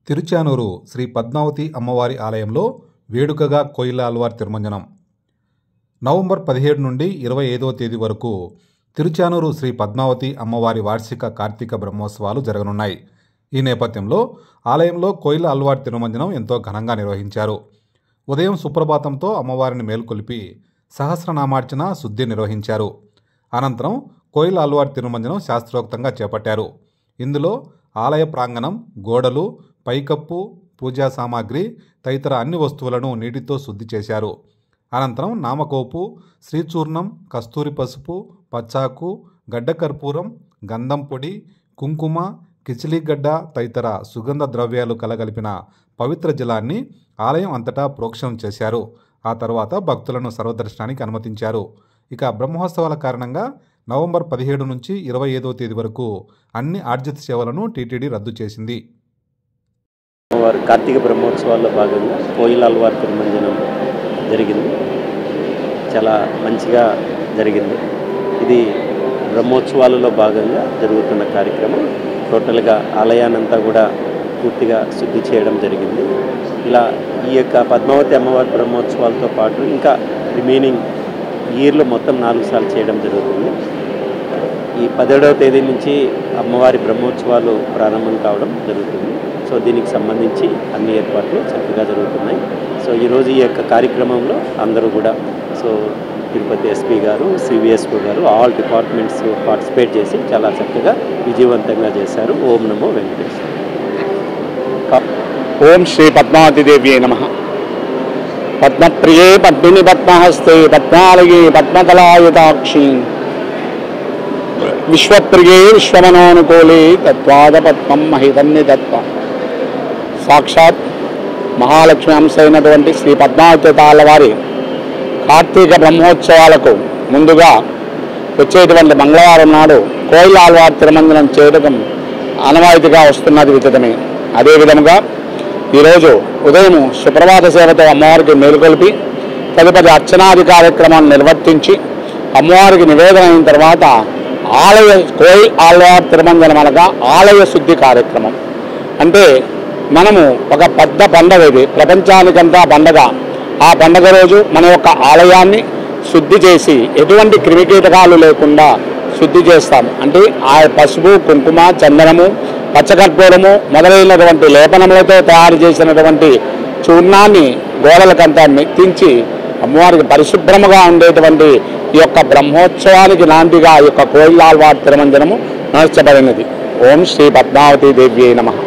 తిరుచానూరు శ్రీ పద్మావతి అమ్మవారి ఆలయంలో వేడుకగా కోయిల ఆళ్వార్ తిరుమంజనం. నవంబర్ 17 నుండి 25వ తేదీ వరకు తిరుచానూరు శ్రీ పద్మావతి అమ్మవారి వార్షిక కార్తీక బ్రహ్మోత్సవాలు జరగనున్నాయి. ఈ నేపథ్యంలో ఆలయంలో కోయిల ఆళ్వార్ తిరుమంజనం ఎంతో ఘనంగా నిర్వహించారు. ఉదయం సుప్రభాతంతో అమ్మవారిని మేల్కొలిపి సహస్రనామార్చన శుద్ధి నిర్వహించారు. అనంతరం కోయిల ఆళ్వార్ తిరుమంజనం శాస్త్రోక్తంగా చేపట్టారు. ఇందులో ఆలయ ప్రాంగణం, గోడలు, పైకప్పు, పూజా సామాగ్రి తదితర అన్ని వస్తువులను నీటితో శుద్ధి చేశారు. అనంతరం నామకోపు, శ్రీచూర్ణం, కస్తూరి పసుపు, పచ్చాకు, గడ్డ కర్పూరం, గంధం పొడి, కుంకుమ, కిచిలీగడ్డ తదితర సుగంధ ద్రవ్యాలు కలగలిపిన పవిత్ర జలాన్ని ఆలయం అంతటా ప్రోక్షణం చేశారు. ఆ తర్వాత భక్తులను సర్వదర్శనానికి అనుమతించారు. ఇక బ్రహ్మోత్సవాల కారణంగా నవంబర్ 17 నుంచి 25వ తేదీ వరకు అన్ని ఆర్జిత సేవలను టీటీడీ రద్దు చేసింది. కార్తీక బ్రహ్మోత్సవాల్లో భాగంగా కోయిల ఆళ్వార్ తిరుమంజనం జరిగింది. చాలా మంచిగా జరిగింది. ఇది బ్రహ్మోత్సవాలలో భాగంగా జరుగుతున్న కార్యక్రమం. టోటల్గా ఆలయానంతా కూడా పూర్తిగా శుద్ధి చేయడం జరిగింది. ఇలా ఈ యొక్క పద్మావతి అమ్మవారి బ్రహ్మోత్సవాలతో పాటు ఇంకా రిమైనింగ్ ఇయర్లో మొత్తం 4 సార్లు చేయడం జరుగుతుంది. ఈ 17వ తేదీ నుంచి అమ్మవారి బ్రహ్మోత్సవాలు ప్రారంభం కావడం జరుగుతుంది. సో దీనికి సంబంధించి అన్ని ఏర్పాట్లు చక్కగా జరుగుతున్నాయి. సో ఈరోజు ఈ యొక్క కార్యక్రమంలో అందరూ కూడా తిరుపతి ఎస్పీ గారు, సివిఎస్ఓ గారు, ఆల్ డిపార్ట్మెంట్స్ పార్టిసిపేట్ చేసి చాలా చక్కగా విజయవంతంగా చేశారు. ఓం నమో వెంకటేశ్వర. ఓం శ్రీ పద్మావతి దేవి నమః. పద్మప్రియే పద్మిని పద్మహస్తే పద్మాలయే పద్మకలాయుతాక్షి విశ్వప్రియే విశ్వమనోనుకూలే తత్వాద పద్మం మహితన్ని తత్వ. సాక్షాత్ మహాలక్ష్మి అంశ అయినటువంటి శ్రీ పద్మావతి అమ్మవారి కార్తీక బ్రహ్మోత్సవాలకు ముందుగా వచ్చేటువంటి మంగళవారం నాడు కోయిల ఆళ్వార్ తిరుమంజనం చేయడం ఆనవాయితీగా వస్తున్నది విదితమే. అదేవిధంగా ఈరోజు ఉదయం సుప్రభాత సేవతో అమ్మవారికి మేలుకొల్పి తదుపరి అర్చనాది కార్యక్రమాన్ని నిర్వర్తించి అమ్మవారికి నివేదన అయిన తర్వాత ఆలయ కోయిల ఆళ్వార్ తిరుమంజనం అనగా ఆలయ శుద్ధి కార్యక్రమం. అంటే మనము ఒక పెద్ద పండగ, ఇది ప్రపంచానికంతా పండగ. ఆ పండగ రోజు మన యొక్క ఆలయాన్ని శుద్ధి చేసి ఎటువంటి క్రిమికీటకాలు లేకుండా శుద్ధి చేస్తాము. అంటే ఆ పసుపు, కుంకుమ, చందనము, పచ్చకర్పూరము మొదలైనటువంటి లేపనములతో తయారు చేసినటువంటి చూర్ణాన్ని గోడలకంతా మెత్తించి అమ్మవారికి పరిశుభ్రముగా ఉండేటువంటి ఈ యొక్క బ్రహ్మోత్సవానికి నాందిగా ఈ యొక్క కోయిల ఆళ్వార్ తిరుమంజనము నమస్కరించబడినది. ఓం శ్రీ పద్మావతి దేవ్యై నమః.